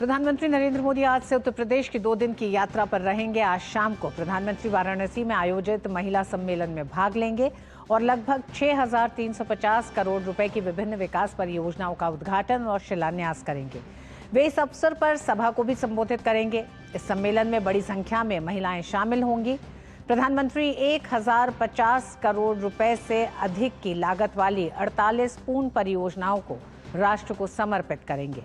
प्रधानमंत्री नरेंद्र मोदी आज से उत्तर प्रदेश की 2 दिन की यात्रा पर रहेंगे। आज शाम को प्रधानमंत्री वाराणसी में आयोजित महिला सम्मेलन में भाग लेंगे और लगभग 6,350 करोड़ रुपए की विभिन्न विकास परियोजनाओं का उद्घाटन और शिलान्यास करेंगे। वे इस अवसर पर सभा को भी संबोधित करेंगे। इस सम्मेलन में बड़ी संख्या में महिलाएं शामिल होंगी। प्रधानमंत्री 1,050 करोड़ रुपए से अधिक की लागत वाली 48 पूर्ण परियोजनाओं को राष्ट्र को समर्पित करेंगे।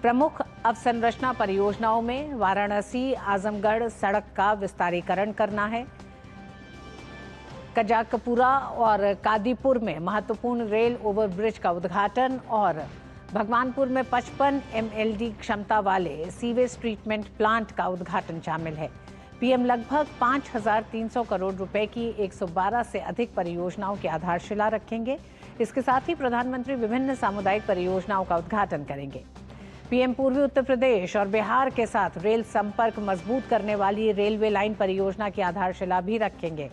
प्रमुख अवसंरचना परियोजनाओं में वाराणसी आजमगढ़ सड़क का विस्तारीकरण करना है। कजाकपुरा और कादीपुर में महत्वपूर्ण रेल ओवरब्रिज का उद्घाटन और भगवानपुर में 55 MLD क्षमता वाले सीवेज ट्रीटमेंट प्लांट का उद्घाटन शामिल है। पीएम लगभग 5,300 करोड़ रुपए की 112 से अधिक परियोजनाओं की आधारशिला रखेंगे। इसके साथ ही प्रधानमंत्री विभिन्न सामुदायिक परियोजनाओं का उद्घाटन करेंगे। पीएम पूर्वी उत्तर प्रदेश और बिहार के साथ रेल संपर्क मजबूत करने वाली रेलवे लाइन परियोजना की आधारशिला भी रखेंगे।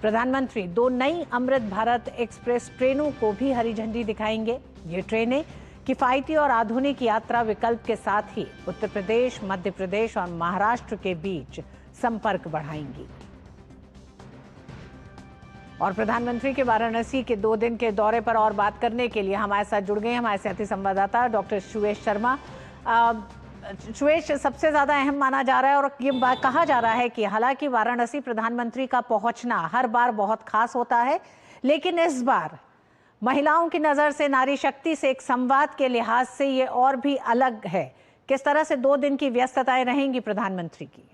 प्रधानमंत्री 2 नई अमृत भारत एक्सप्रेस ट्रेनों को भी हरी झंडी दिखाएंगे। ये ट्रेनें किफायती और आधुनिक यात्रा विकल्प के साथ ही उत्तर प्रदेश, मध्य प्रदेश और महाराष्ट्र के बीच संपर्क बढ़ाएंगी। और प्रधानमंत्री के वाराणसी के 2 दिन के दौरे पर और बात करने के लिए हमारे साथ जुड़ गए हमारे साथी संवाददाता डॉक्टर सुवेश शर्मा। सुवेश, सबसे ज्यादा अहम माना जा रहा है और ये कहा जा रहा है कि हालांकि वाराणसी प्रधानमंत्री का पहुंचना हर बार बहुत खास होता है, लेकिन इस बार महिलाओं की नजर से, नारी शक्ति से, एक संवाद के लिहाज से ये और भी अलग है। किस तरह से 2 दिन की व्यस्तताएं रहेंगी प्रधानमंत्री की?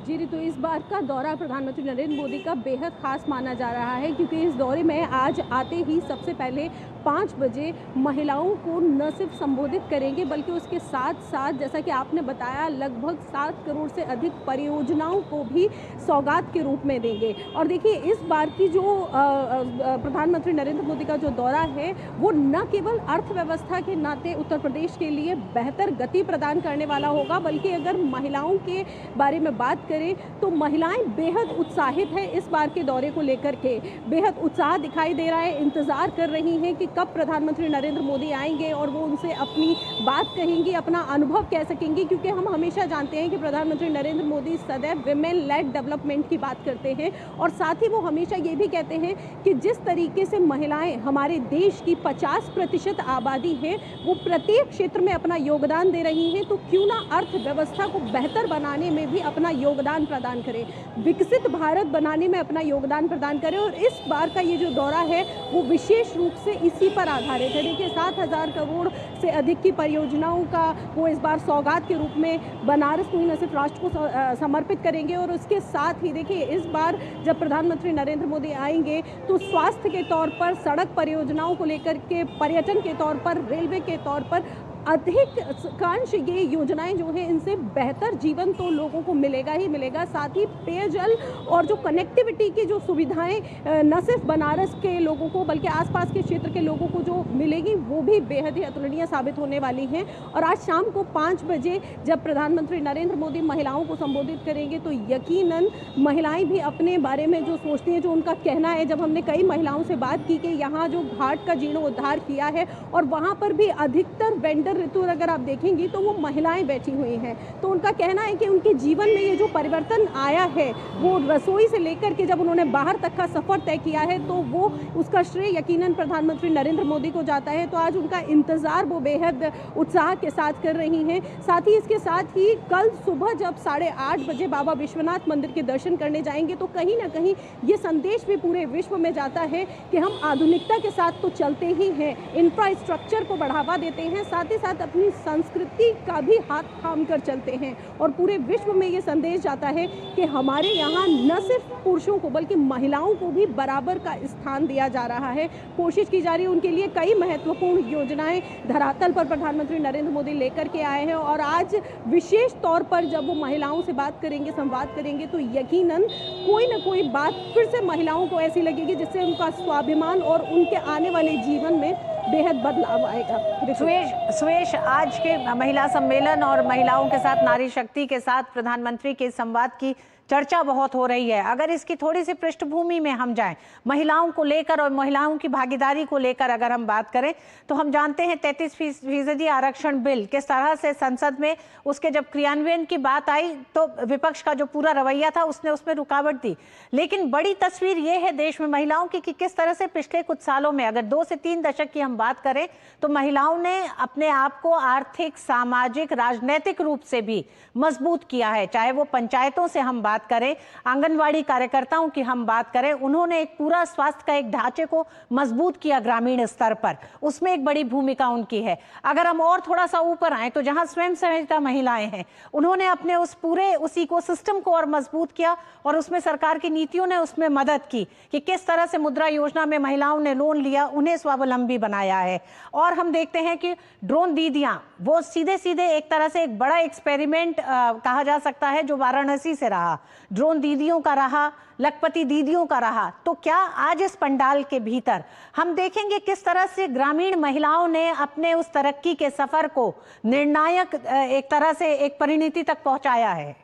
जी तो इस बार का दौरा प्रधानमंत्री नरेंद्र मोदी का बेहद खास माना जा रहा है, क्योंकि इस दौरे में आज आते ही सबसे पहले 5 बजे महिलाओं को न सिर्फ संबोधित करेंगे बल्कि उसके साथ साथ, जैसा कि आपने बताया, लगभग 7 करोड़ से अधिक परियोजनाओं को भी सौगात के रूप में देंगे। और देखिए, इस बार की जो प्रधानमंत्री नरेंद्र मोदी का जो दौरा है वो न केवल अर्थव्यवस्था के नाते उत्तर प्रदेश के लिए बेहतर गति प्रदान करने वाला होगा, बल्कि अगर महिलाओं के बारे में बात करें तो महिलाएं बेहद उत्साहित है। इस बार के दौरे को लेकर के बेहद उत्साह दिखाई दे रहा है, इंतजार कर रही हैं कि कब प्रधानमंत्री नरेंद्र मोदी आएंगे और वो उनसे अपनी बात कहेंगी, अपना अनुभव कह सकेंगी, क्योंकि हम हमेशा जानते हैं कि प्रधानमंत्री नरेंद्र मोदी सदैव विमेन लेड डेवलपमेंट की बात करते हैं और साथ ही वो हमेशा ये भी कहते हैं कि जिस तरीके से महिलाएं हमारे देश की 50% आबादी है, वो प्रत्येक क्षेत्र में अपना योगदान दे रही हैं, तो क्यों ना अर्थव्यवस्था को बेहतर बनाने में भी अपना योगदान प्रदान करें, विकसित भारत बनाने में अपना योगदान प्रदान करें। और इस बार का ये जो दौरा है वो विशेष रूप से इसी पर आधारित है। देखिए, 7,000 करोड़ से अधिक की परियोजनाओं का वो इस बार सौगात के रूप में बनारस को ही न सिर्फ राष्ट्र को समर्पित करेंगे, और उसके साथ ही देखिए, इस बार जब प्रधानमंत्री नरेंद्र मोदी आएंगे तो स्वास्थ्य के तौर पर, सड़क परियोजनाओं को लेकर के, पर्यटन के तौर पर, रेलवे के तौर पर अधिकांश ये योजनाएं जो हैं इनसे बेहतर जीवन तो लोगों को मिलेगा ही मिलेगा। साथ ही पेयजल और जो कनेक्टिविटी की जो सुविधाएं न सिर्फ बनारस के लोगों को बल्कि आसपास के क्षेत्र के लोगों को जो मिलेगी वो भी बेहद ही अतुलनीय साबित होने वाली हैं। और आज शाम को 5 बजे जब प्रधानमंत्री नरेंद्र मोदी महिलाओं को संबोधित करेंगे तो यकीनन महिलाएं भी अपने बारे में जो सोचती हैं, जो उनका कहना है, जब हमने कई महिलाओं से बात की कि यहाँ जो घाट का जीर्णोद्धार किया है और वहाँ पर भी अधिकतर वेंडर ऋतु अगर आप देखेंगी तो वो महिलाएं बैठी हुई हैं, तो उनका कहना है कि उनके जीवन में ये जो परिवर्तन आया है, वो रसोई से लेकर के जब उन्होंने बाहर तक का सफर तय किया है, तो वो उसका श्रेय यकीनन प्रधानमंत्री नरेंद्र मोदी को जाता है। तो आज उनका इंतजार वो बेहद उत्साह के साथ कर रही हैं। साथ ही इसके साथ ही कल सुबह जब 8:30 बजे बाबा विश्वनाथ मंदिर के दर्शन करने जाएंगे तो कहीं ना कहीं ये संदेश भी पूरे विश्व में जाता है कि हम आधुनिकता के साथ तो चलते ही हैं, इंफ्रास्ट्रक्चर को बढ़ावा देते हैं, साथ ही साथ अपनी संस्कृति का भी हाथ थाम कर चलते हैं। और पूरे विश्व में ये संदेश जाता है कि हमारे यहाँ न सिर्फ पुरुषों को बल्कि महिलाओं को भी बराबर का स्थान दिया जा रहा है। कोशिश की जा रही है, उनके लिए कई महत्वपूर्ण योजनाएं धरातल पर प्रधानमंत्री नरेंद्र मोदी लेकर के आए हैं। और आज विशेष तौर पर जब वो महिलाओं से बात करेंगे, संवाद करेंगे, तो यकीनन कोई ना कोई बात फिर से महिलाओं को ऐसी लगेगी जिससे उनका स्वाभिमान और उनके आने वाले जीवन में बेहद बदलाव आएगा। सुवेश, आज के महिला सम्मेलन और महिलाओं के साथ, नारी शक्ति के साथ प्रधानमंत्री के संवाद की चर्चा बहुत हो रही है। अगर इसकी थोड़ी सी पृष्ठभूमि में हम जाएं, महिलाओं को लेकर और महिलाओं की भागीदारी को लेकर अगर हम बात करें तो हम जानते हैं 33% आरक्षण बिल किस तरह से संसद में उसके जब क्रियान्वयन की बात आई तो विपक्ष का जो पूरा रवैया था उसने उसमें रुकावट दी। लेकिन बड़ी तस्वीर ये है देश में महिलाओं की कि किस तरह से पिछले कुछ सालों में, अगर 2 से 3 दशक की हम बात करें, तो महिलाओं ने अपने आप को आर्थिक, सामाजिक, राजनीतिक रूप से भी मजबूत किया है। चाहे वो पंचायतों से हम बात करें, आंगनवाड़ी कार्यकर्ताओं की हम बात करें, उन्होंने एक पूरा स्वास्थ्य का एक ढांचे को मजबूत किया ग्रामीण स्तर पर, उसमें एक बड़ी भूमिका उनकी है। अगर हम और थोड़ा सा ऊपर आए तो जहां स्वयं सहायता महिलाएं हैं, उन्होंने अपने उस इकोसिस्टम को और मजबूत किया और उसमें सरकार की नीतियों ने उसमें मदद की कि किस तरह से मुद्रा योजना में महिलाओं ने लोन लिया, उन्हें स्वावलंबी बनाया है। और हम देखते हैं कि ड्रोन दीदियां, वो सीधे सीधे एक तरह से एक बड़ा एक्सपेरिमेंट कहा जा सकता है जो वाराणसी से रहा, ड्रोन दीदियों का रहा, लखपति दीदियों का रहा। तो क्या आज इस पंडाल के भीतर हम देखेंगे किस तरह से ग्रामीण महिलाओं ने अपने उस तरक्की के सफर को निर्णायक एक तरह से एक परिणति तक पहुंचाया है।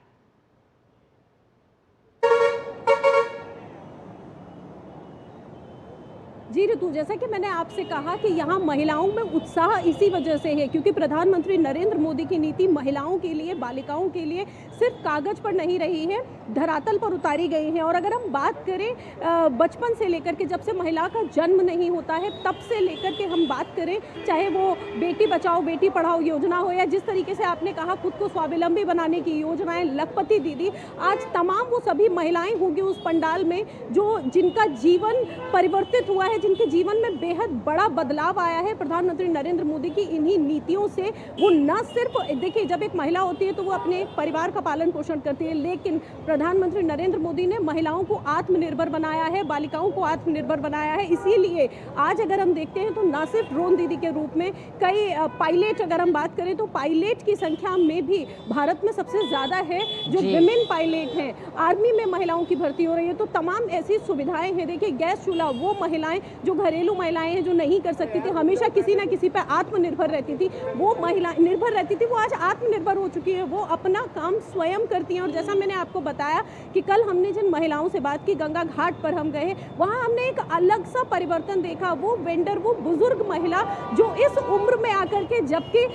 जी ऋतु, जैसा कि मैंने आपसे कहा कि यहाँ महिलाओं में उत्साह इसी वजह से है क्योंकि प्रधानमंत्री नरेंद्र मोदी की नीति महिलाओं के लिए, बालिकाओं के लिए सिर्फ कागज पर नहीं रही है, धरातल पर उतारी गई है। और अगर हम बात करें बचपन से लेकर के, जब से महिला का जन्म नहीं होता है तब से लेकर के हम बात करें, चाहे वो बेटी बचाओ बेटी पढ़ाओ योजना हो या जिस तरीके से आपने कहा खुद को स्वावलंबी बनाने की योजनाएं, लखपति दीदी, आज तमाम वो सभी महिलाएं होंगी उस पंडाल में जो जिनका जीवन परिवर्तित हुआ है, जिनके जीवन में बेहद बड़ा बदलाव आया है प्रधानमंत्री नरेंद्र मोदी की इन्हीं नीतियों से। वो न सिर्फ देखिए, जब एक महिला होती है तो वो अपने परिवार का पालन पोषण करती है, लेकिन प्रधानमंत्री नरेंद्र मोदी ने महिलाओं को आत्मनिर्भर बनाया है, बालिकाओं को आत्मनिर्भर बनाया है। इसीलिए आज अगर हम देखते हैं तो न सिर्फ ड्रोन दीदी के रूप में कई पायलट, अगर हम बात करें तो पायलट की संख्या में भी भारत में सबसे ज़्यादा है जो विमेन पायलट हैं। आर्मी में महिलाओं की भर्ती हो रही है, तो तमाम ऐसी सुविधाएं हैं। देखिए, गैस चूल्हा, वो महिलाएं जो घरेलू महिलाएं हैं जो नहीं कर सकती थी, हमेशा किसी ना किसी पर आत्मनिर्भर रहती थी, वो महिला निर्भर रहती थी, वो आज आत्मनिर्भर हो चुकी है, वो अपना काम स्वयं करती हैं। और जैसा मैंने आपको बताया कि कल हमने जिन महिलाओं से बात की, गंगा घाट पर हम गए, वहाँ हमने एक अलग सा परिवर्तन देखा। वो वेंडर, वो बुजुर्ग महिला जो इस उम्र में आकर के, जबकि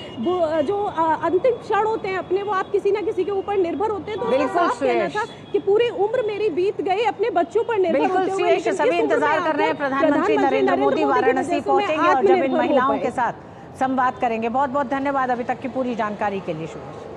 जो अंतिम क्षण होते हैं अपने, वो आप किसी ना किसी के ऊपर निर्भर होते हैं, तो साफ कहना था कि पूरी उम्र मेरी बीत गई अपने बच्चों पर निर्भर होते हुए। सभी इंतजार कर रहे हैं प्रधानमंत्री नरेंद्र मोदी वाराणसी पहुंचेंगे और जब इन महिलाओं के साथ संवाद करेंगे। बहुत बहुत धन्यवाद अभी तक की पूरी जानकारी के लिए। शुभ